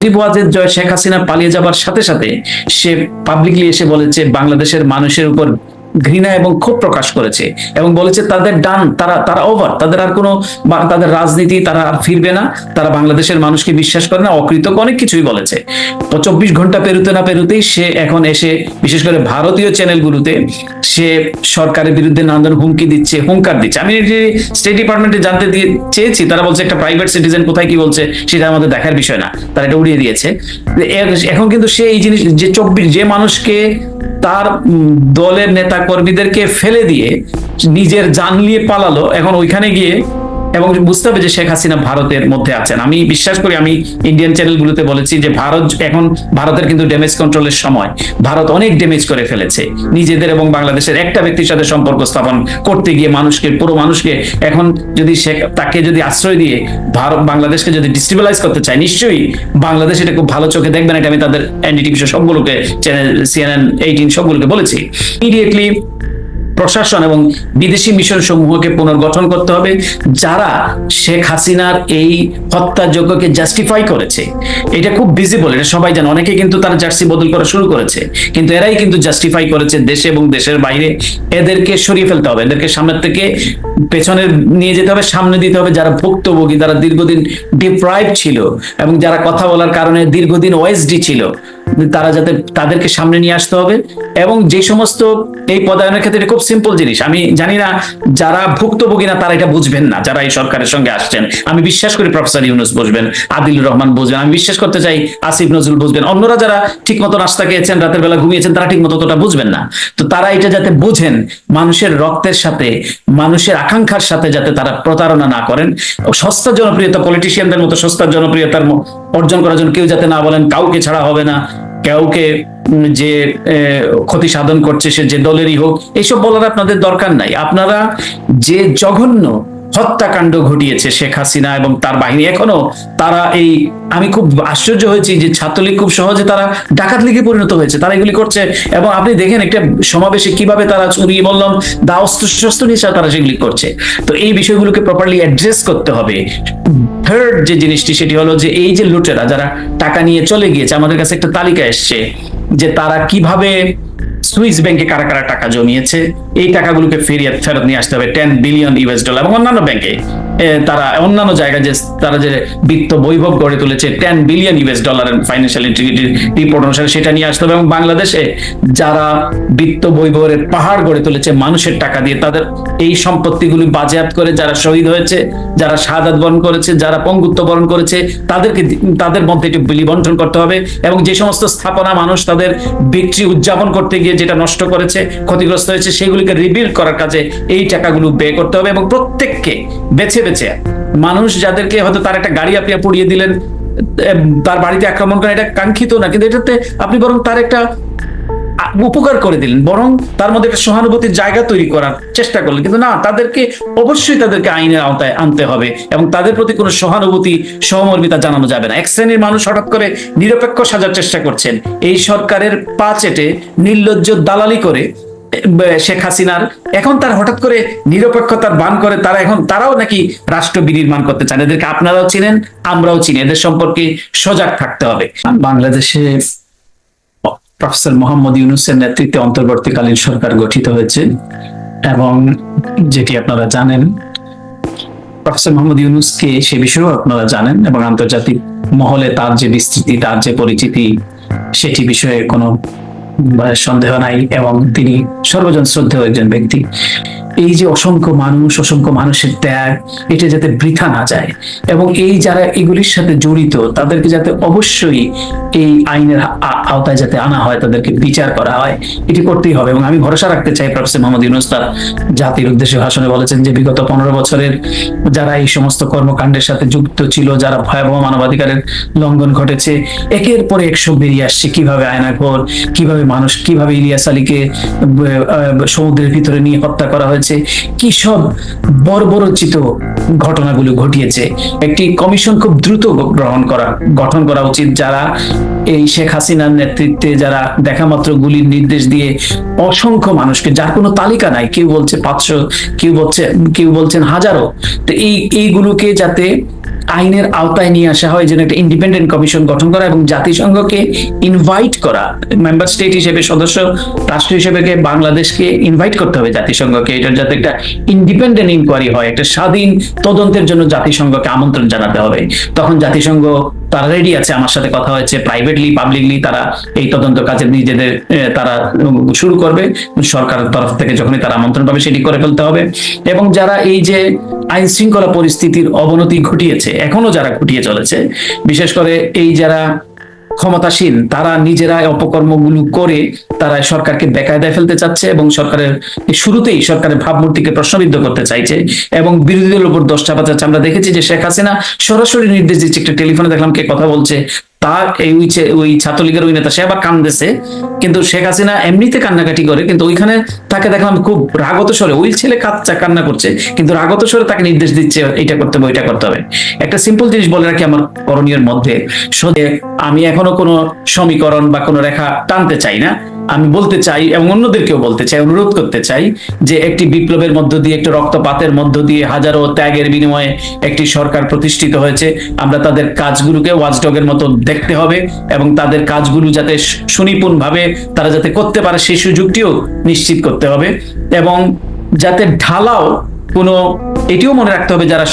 ওয়াজেদ জয় শেখ হাসিনা পালিয়ে যাবার সাথে সাথে সে পাবলিকলি এসে বলেছে, বাংলাদেশের মানুষের উপর ঘৃণা এবং ক্ষোভ প্রকাশ করেছে এবং বলেছে তাদের ডান, তারা তারা ওভার, তাদের আর কোনো তাদের রাজনীতি তারা আর ফিরবে না, তারা বাংলাদেশের মানুষকে বিশ্বাস করে না, অকৃতজ্ঞ, অনেক কিছুই বলেছে। তো 24 ঘন্টা পেরোতে না পেরোতেই সে এখন এসে বিশেষ করে ভারতীয় চ্যানেলগুলোতে সে সরকারের বিরুদ্ধে নানান হুমকি দিচ্ছে, হুঙ্কার দিচ্ছে। আমি যে স্টেট ডিপার্টমেন্টে জানতে চেয়েছি, তারা বলছে একটা প্রাইভেট সিটিজেন কোথায় কি বলছে সেটা আমাদের দেখার বিষয় না, তারা এটা উড়িয়ে দিয়েছে। এখন কিন্তু সে এই জিনিস যে মানুষকে তার দলের নেতা কর্মীদেরকে ফেলে দিয়ে নিজের জান নিয়ে পালালো, এখন ওইখানে গিয়ে এবং বুঝতে হবে যে শেখ হাসিনা ভারতের মধ্যে আছেন। আমি বিশ্বাস করি, আমি ইন্ডিয়ান চ্যানেলগুলোতে বলেছি যে ভারতের কিন্তু ড্যামেজ কন্ট্রোলের সময়। ভারত অনেক ড্যামেজ করে ফেলেছে নিজেদের এবং বাংলাদেশের একটা ব্যক্তির সাথে সম্পর্ক স্থাপন করতে গিয়ে পুরো মানুষকে এখন যদি তাকে যদি আশ্রয় দিয়ে ভারত বাংলাদেশকে যদি ডিস্টেবিলাইজ করতে চায়, নিশ্চয়ই বাংলাদেশ এটা খুব ভালো চোখে দেখবেন। এটা আমি তাদের এনডিটিভি সবগুলোকে, চ্যানেল CNN 18 সবগুলোকে বলেছি। ইমিডিয়েটলি প্রশাসন এবং বিদেশি মিশন সমূহকে পুনর্গঠন করতে হবে, যারা শেখ হাসিনার এই হত্যাযজ্ঞকে জাস্টিফাই করেছে। এটা খুব ভিজিবল, এটা সবাই জানে। অনেকে কিন্তু তারা জার্সি বদল করা শুরু করেছে, কিন্তু এরাই কিন্তু জাস্টিফাই করেছে দেশে এবং দেশের বাইরে। এদেরকে সরিয়ে ফেলতে হবে, এদেরকে সামনের থেকে পেছনে নিয়ে যেতে হবে, সামনে দিতে হবে যারা ভুক্তভোগী, যারা দীর্ঘদিন ডিপ্রাইভ ছিল এবং যারা কথা বলার কারণে দীর্ঘদিন ওএসডি ছিল, তাদেরকে সামনে নিয়ে আসতে হবে। এবং যে সমস্ত এই পদায়নের ক্ষেত্রে খুব সিম্পল জিনিস, আমি জানি না যারা ভুক্তভোগী না তারা এটা বুঝবেন না, যারা এই সরকারের সঙ্গে আসছেন। আমি বিশ্বাস করি প্রফেসর ইউনূস বুঝবেন, আদিলুর রহমান বুঝবেন, আমি বিশ্বাস করতে চাই আসিফ নজরুল বুঝবেন। অন্যরা যারা ঠিক মতো নাস্তা খেয়েছেন, রাতের বেলা ঘুমিয়েছেন, তারা ঠিক মতো তোটা বুঝবেন না। তো তারা এটা যাতে বুঝেন, মানুষের রক্তের সাথে, মানুষের আকাঙ্ক্ষার সাথে যাতে তারা প্রতারণা না করেন। সস্তা জনপ্রিয়তা, পলিটিশিয়ানদের মতো সস্তা জনপ্রিয়তার অর্জন করার জন্য কেউ যাতে না বলেন কাউকে ছাড়া হবে না, কাউকে যে ক্ষতি সাধন করছে সে যে দলেরই হোক, এইসব বলার আপনাদের দরকার নাই। আপনারা যে জঘন্য হত্যাকাণ্ড ঘটিয়েছে শেখ হাসিনা এবং তার বাহিনী, এখনো তারা আমি খুব আশ্চর্য হয়েছি যে ছাত্রলীগ খুব সহজে তারা ডাকাত লীগে পরিণত হয়েছে, তারা এগুলি করছে। এবং আপনি দেখেন একটা সমাবেশে কিভাবে তারা চুরি বললাম দা অস্ত্র নিয়ে তারা সেগুলি করছে। তো এই বিষয়গুলোকে প্রপারলি অ্যাড্রেস করতে হবে। থার্ড যে জিনিসটি, সেটি হলো যে এই যে লুটেরা যারা টাকা নিয়ে চলে গিয়েছে, আমাদের কাছে একটা তালিকা এসছে যে তারা কিভাবে সুইস ব্যাংকে কারা কারা টাকা জমিয়েছে, এই টাকাগুলোকে ফেরত নিয়ে আসতে হবে। $10 বিলিয়ন এবং অন্যান্য ব্যাংকে তারা অন্যান্য জায়গায় যে তারা যে বিত্ত বৈভব গড়ে তুলেছে $10 বিলিয়ন ফাইন্যান্সিয়াল ইন্টিগ্রিটি রিপোর্ট অনুসারে, সেটা নিয়ে আসতে হবে। এবং বাংলাদেশে যারা বিত্ত বৈভবের পাহাড় গড়ে তুলেছে মানুষের টাকা দিয়ে, তাদের এই সম্পত্তিগুলি বাজেয়াপ্ত করে যারা শহীদ হয়েছে, যারা শাহাদাত বরণ করেছে, যারা পঙ্গুত্ব বরণ করেছে, তাদের মধ্যে একটু বিলি বন্টন করতে হবে। এবং যে সমস্ত স্থাপনা মানুষ তাদের বিক্রি উদযাপন করতে গিয়ে যেটা নষ্ট করেছে, ক্ষতিগ্রস্ত হয়েছে, সেগুলিকে রিবিল্ড করার কাজে এই টাকাগুলো ব্যয় করতে হবে। এবং প্রত্যেককে বেছে বেছে মানুষ যাদেরকে হয়তো তার একটা গাড়ি আপনি পুড়িয়ে দিলেন, তার বাড়িতে আক্রমণ করা, এটা কাঙ্ক্ষিত না, কিন্তু এটাতে আপনি বরং তার একটা উপকার করে দিলেন, বরং তার মধ্যে একটা সহানুভূতির জায়গা তৈরি করার চেষ্টা করলেন। কিন্তু না, অবশ্যই তাদেরকে আইনের আওতায় আনতে হবে এবং তাদের প্রতি কোনো সহানুভূতি, সহমর্মিতা জানানো যাবে না। এক শ্রেণীর মানুষ হঠাৎ করে নিরপেক্ষ সাজার চেষ্টা করছেন, এই সরকারের পা চেটে নির্লজ্জ দালালি করে শেখ হাসিনার। এখন তার হঠাৎ করে নিরপেক্ষতার বান করে তারাও নাকি রাষ্ট্র বিনির্মাণ করতে চান। এদেরকে আপনারাও চিনেন, আমরাও চিনি, এদের সম্পর্কে সজাগ থাকতে হবে। বাংলাদেশে প্রফেসর মোহাম্মদ ইউনূসের নেতৃত্বে অন্তর্বর্তীকালীন সরকার গঠিত হয়েছে এবং যেটি আপনারা জানেন, প্রফেসর মোহাম্মদ ইউনূসকে সে বিষয়েও আপনারা জানেন এবং আন্তর্জাতিক মহলে তার যে বিস্তৃতি, তার যে পরিচিতি, সেটি বিষয়ে কোনো সন্দেহ নাই এবং তিনি সর্বজন শ্রদ্ধেয় একজন ব্যক্তি। এই যে অসংখ্য মানুষের ত্যাগ, এটা যাতে বৃথা না যায় এবং যারা এগুলির সাথে জড়িত তাদেরকে যাতে অবশ্যই এই আইনের আওতায় যাতে আনা হয়, তাদেরকে বিচার করা হয়, এটি করতেই হবে। এবং আমি ভরসা রাখতে চাই, প্রফেসর মোহাম্মদ ইউনূস তার জাতির উদ্দেশ্যে ভাষণে বলেছেন যে বিগত 15 বছরের যারা এই সমস্ত কর্মকাণ্ডের সাথে যুক্ত ছিল, যারা ভয়াবহ মানবাধিকারের লঙ্ঘন ঘটেছে, একের পর এক সব বেরিয়ে আসছে, কিভাবে আয়নাঘর, কিভাবে ইলিয়াস আলীকে সমুদ্রের ভিতরে নিয়ে হত্যা করা হয়েছে, কি সব বর্বরচিত ঘটনাগুলো ঘটিয়েছে। একটি কমিশন খুব দ্রুত গঠন করা উচিত, যারা এই শেখ হাসিনার নেতৃত্বে যারা দেখা মাত্র গুলির নির্দেশ দিয়ে অসংখ্য মানুষকে, যার কোনো তালিকা নাই, কেউ বলছে 500, কেউ বলছেন হাজারো, তো এইগুলোকে যাতে আইনের আওতায় নিয়ে আসা হয়, যেন একটা ইন্ডিপেন্ডেন্ট কমিশন গঠন করা এবং জাতিসংঘকে ইনভাইট করা, মেম্বার স্টেট হিসেবে, সদস্য রাষ্ট্র হিসেবে বাংলাদেশকে ইনভাইট করতে হবে জাতিসংঘকে, এটার যাতে একটা ইন্ডিপেন্ডেন্ট ইনকোয়ারি হয়, একটা স্বাধীন তদন্তের জন্য জাতিসংঘকে আমন্ত্রণ জানাতে হবে। তখন জাতিসংঘ তারা রেডি আছে, আমার সাথে কথা হয়েছে, প্রাইভেটলি পাবলিকলি তারা এই তদন্ত কাজে নিজেদের তারা শুরু করবে। সরকারের তরফ থেকে যখনই তারা আমন্ত্রণ পাবে সেটি করে ফেলতে হবে। এবং যারা এই যে আইন শৃঙ্খলা পরিস্থিতির অবনতি ঘটিয়েছে, এখনো যারা ঘটিয়ে চলেছে, বিশেষ করে এই যারা ক্ষমতাসীন, তারা নিজেরাই অপকর্মগুলো করে তারা সরকারকে বেকায়দায় ফেলতে চাচ্ছে এবং সরকারের শুরুতেই সরকারের ভাবমূর্তিকে প্রশ্নবিদ্ধ করতে চাইছে এবং বিরোধীদের উপর দোষ চাপা চাচ্ছে। আমরা দেখেছি যে শেখ হাসিনা সরাসরি নির্দেশ দিচ্ছে, একটা টেলিফোনে দেখলাম কে কথা বলছে, তার ওই ছাত্রলীগের ওই নেতা, সে আবার কান্দেছে, কিন্তু শেখ হাসিনা এমনিতে কান্নাকাটি করে, কিন্তু ওইখানে তাকে দেখলাম খুব রাগত স্বরে, ওই ছেলে কান্না করছে কিন্তু রাগত স্বরে তাকে নির্দেশ দিচ্ছে এটা করতে হবে ওইটা করতে হবে। একটা সিম্পল জিনিস বলে রাখি আমার করণীয়ের মধ্যে, আমি এখনো কোনো সমীকরণ বা কোনো রেখা টানতে চাই না। আমি বলতে চাই এবং অন্যদেরকেও বলতে চাই, অনুরোধ করতে চাই যে একটি বিপ্লবের মধ্য দিয়ে, একটি রক্তপাতের মধ্য দিয়ে, হাজারো ত্যাগের বিনিময়ে একটি সরকার প্রতিষ্ঠিত হয়েছে। আমরা তাদের কাজগুলোকে ওয়াচডগের মতো দেখতে হবে এবং তাদের কাজগুলো যাতে সুনিপুণ ভাবে তারা যাতে করতে পারে সেই সুযোগটিও নিশ্চিত করতে হবে এবং যাতে ঢালাও কোনো, এটিও মনে রাখতে হবে যারা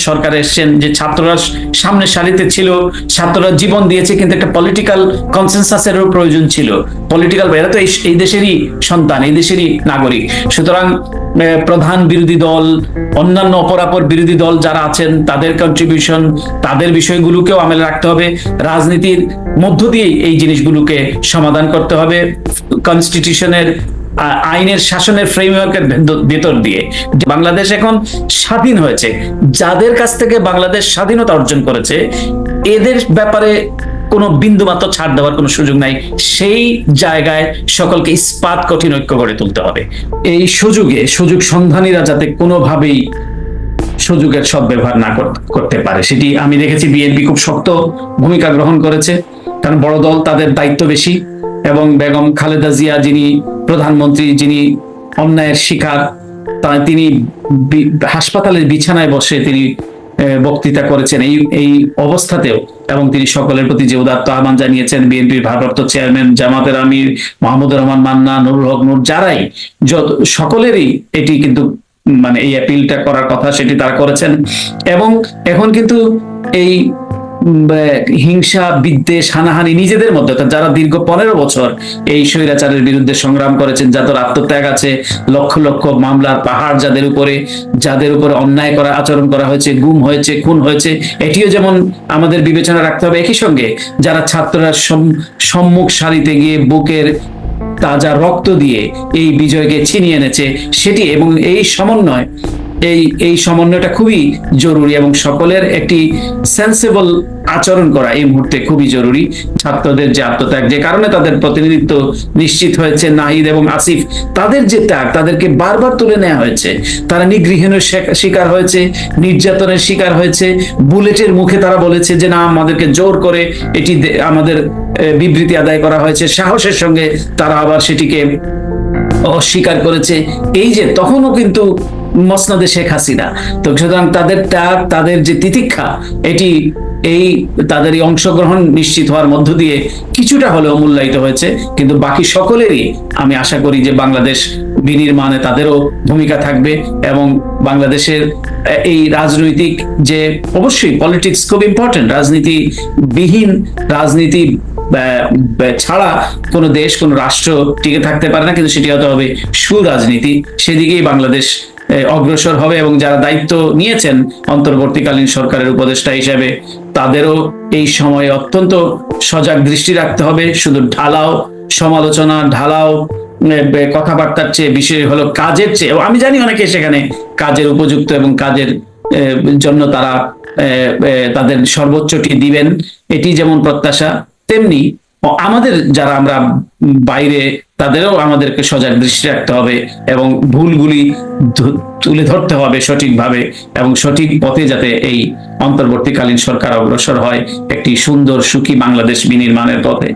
সরকারে এসছেন, যে ছাত্ররা সামনের সারিতে ছিল, ছাত্ররা জীবন দিয়েছে, কিন্তু একটা পলিটিক্যাল কনসেনসাসেরও প্রয়োজন ছিল। পলিটিক্যাল, এরা তো এই দেশেরই সন্তান, এই দেশেরই নাগরিক। সুতরাং প্রধান বিরোধী দল, অন্যান্য অপরাপর বিরোধী দল যারা আছেন, তাদের কন্ট্রিবিউশন, তাদের বিষয়গুলোকেও আমলে রাখতে হবে। রাজনীতির মধ্য দিয়েই এই জিনিসগুলোকে সমাধান করতে হবে, কনস্টিটিউশনের আইনের শাসনের ফ্রেমওয়ার্কের ভেতর দিয়ে। বাংলাদেশ এখন স্বাধীন হয়েছে, যাদের কাছ থেকে বাংলাদেশ স্বাধীনতা অর্জন করেছে এদের ব্যাপারে কোনো বিন্দুমাত্র ছাড় দেওয়ার কোনো সুযোগ নাই। সেই জায়গায় সকলকে ইস্পাত কঠিন ঐক্য গড়ে তুলতে হবে। এই সুযোগ সন্ধানীরা যাতে কোনোভাবেই সুযোগের সদ্ব্যবহার না করতে পারে, সেটি আমি দেখেছি বিএনপি খুব শক্ত ভূমিকা গ্রহণ করেছে, কারণ বড় দল, তাদের দায়িত্ব বেশি এবং বেগম খালেদা জিয়া যিনি প্রধানমন্ত্রী, যিনি অন্যায়ের শিকার, তিনি হাসপাতালের বিছানায় বসে তিনি বক্তৃতা করেছেন এই অবস্থাতেও, এবং তিনি সকলের প্রতি যে উদাত্ত আহ্বান জানিয়েছেন, বিএনপির ভারপ্রাপ্ত চেয়ারম্যান, জামাতের আমির মাহমুদুর রহমান মান্না, নুরুল হক নূর, যারাই সকলেরই এটি কিন্তু মানে এই অ্যাপিলটা করার কথা সেটি তারা করেছেন। এবং এখন কিন্তু এই হিংসা, বিদ্বেষ, হানাহানি নিজেদের মধ্যে, যারা দীর্ঘ 15 বছর এই স্বৈরাচারের বিরুদ্ধে সংগ্রাম করেছেন, যাদের আত্মত্যাগ আছে, লক্ষ লক্ষ মামলার পাহাড় যাদের উপরে অন্যায় করা আচরণ করা হয়েছে, গুম হয়েছে, খুন হয়েছে, এটিও যেমন আমাদের বিবেচনা রাখতে হবে। একই সঙ্গে যারা ছাত্ররা সম্মুখ সারিতে গিয়ে বুকের তাজা রক্ত দিয়ে এই বিজয়কে ছিনিয়ে এনেছে সেটি, এবং এই সমন্বয়টা খুবই জরুরি এবং সকলের একটি সেন্সেবল আচরণ করা এই মুহূর্তে খুবই জরুরি। ছাত্রদের যে আত্মত্যাগ, যে কারণে তাদের প্রতিনিধিত্ব নিশ্চিত হয়েছে, নাহিদ এবং আসিফ, তাদের যে ত্যাগ, তাদেরকে বারবার তুলে নেওয়া হয়েছে, তারা নিগৃহীনের শিকার হয়েছে, নির্যাতনের শিকার হয়েছে, বুলেটের মুখে তারা বলেছে যে না, আমাদেরকে জোর করে এটি আমাদের বিবৃতি আদায় করা হয়েছে, সাহসের সঙ্গে তারা আবার সেটিকে অস্বীকার করেছে। এই যে তখনও কিন্তু মসনদে শেখ হাসিনা, তো সুতরাং তাদের ত্যাগ, তাদের যে তিতিক্ষা, এটি তাদের এই অংশগ্রহণ নিশ্চিত হওয়ার মধ্য দিয়ে কিছুটা হলেও মূল্যায়িত হয়েছে। কিন্তু বাকি সকলেরই আমি আশা করি যে বাংলাদেশ বিনির্মাণে তাদেরও ভূমিকা থাকবে এবং বাংলাদেশের এই রাজনৈতিক যে, অবশ্যই পলিটিক্স খুব ইম্পর্টেন্ট, রাজনীতি ছাড়া কোনো দেশ, কোনো রাষ্ট্র টিকে থাকতে পারে না, কিন্তু সেটি হতে হবে সুরাজনীতি। সেদিকেই বাংলাদেশ অগ্রসর হবে এবং যারা দায়িত্ব নিয়েছেন অন্তর্বর্তীকালীন সরকারের উপদেষ্টা হিসেবে, তাদেরও এই সময়ে অত্যন্ত সজাগ দৃষ্টি রাখতে হবে। শুধু ঢালাও সমালোচনা, ঢালাও কথাবার্তার চেয়ে বিষয় হলো কাজের চেয়ে, আমি জানি অনেকে সেখানে কাজের উপযুক্ত এবং কাজের জন্য তারা তাদের সর্বোচ্চটি দিবেন, এটি যেমন প্রত্যাশা, তেমনি আমাদের যারা আমরা বাইরে, তাদেরও আমাদেরকে সজাগ দৃষ্টি রাখতে হবে এবং ভুলগুলি তুলে ধরতে হবে সঠিকভাবে এবং সঠিক পথে, যাতে এই অন্তর্বর্তীকালীন সরকার অগ্রসর হয় একটি সুন্দর সুখী বাংলাদেশ বিনির্মাণের পথে।